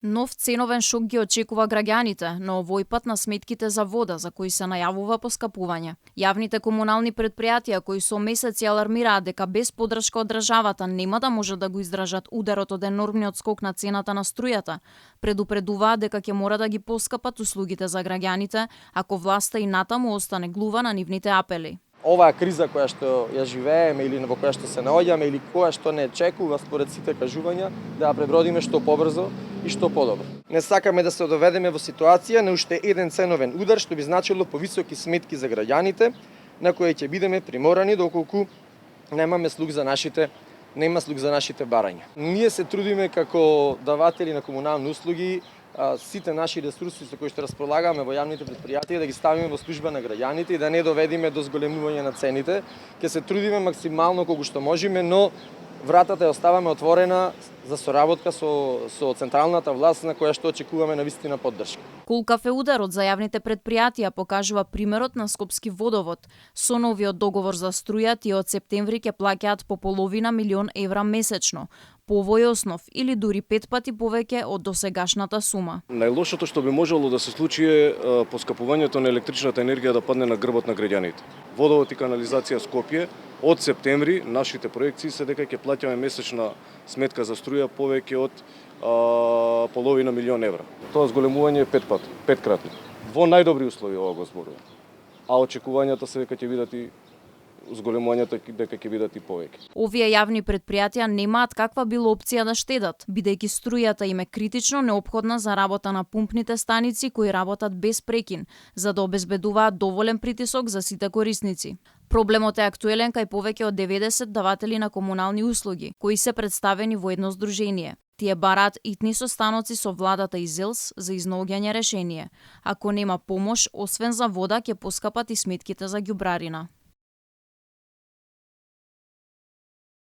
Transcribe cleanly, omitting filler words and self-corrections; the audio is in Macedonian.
Нов ценовен шок ги очекува граѓаните, но овој пат на сметките за вода, за кои се најавува поскапување. Јавните комунални претпријатија кои со месеци алармираат дека без поддршка од државата нема да може да го издржат ударот од енормниот скок на цената на струјата, предупредуваат дека ќе мора да ги поскапат услугите за граѓаните ако власта и натаму остане глува на нивните апели. Оваа криза која што ја живееме или во која што се наоѓаме или која што не чекува според сите кажувања да ја пребродиме што побрзо и што подобро. Не сакаме да се доведеме во ситуација на уште еден ценовен удар што би значило повисоки сметки за граѓаните на кои ќе бидеме приморани доколку нема слух за нашите барања. Ние се трудиме како даватели на комунални услуги сите наши ресурси со кои што располагаме во јавните претпријатија да ги ставиме во служба на граѓаните и да не доведиме до зголемување на цените. Ќе се трудиме максимално колку што можеме, но вратата ја оставаме отворена за соработка со централната власт на која што очекуваме навистина поддршка. Колкав е ударот за јавните претпријатија покажува примерот на Скопски водовод. Со новиот договор за струја тие од септември ќе плаќаат по половина милион евра месечно, по овој основ или дури 5 пати повеќе од досегашната сума. Најлошото што би можело да се случи е поскапувањето на електричната енергија да падне на грбот на граѓаните. Водовод и канализација Скопје од септември нашите проекции се дека ќе плаќаме месечна сметка за струја повеќе од половина милион евра. Тоа зголемување е 5-кратно. Во најдобри услови ова го зборувам. А очекувањата се дека ќе бидат и зголемувањата дека ќе бидат и повеќе. Овие јавни претпријатија немаат каква било опција да штедат, бидејќи струјата им е критично неопходна за работа на пумпните станици кои работат без прекин, за да обезбедуваат доволен притисок за сите корисници. Проблемот е актуелен кај повеќе од 90 даватели на комунални услуги, кои се представени во едно здружение. Тие бараат итни состаноци со владата и ЗЕЛС за изнаоѓање решение. Ако нема помош, освен за вода, ќе поскапат и сметките за ѓубрарина.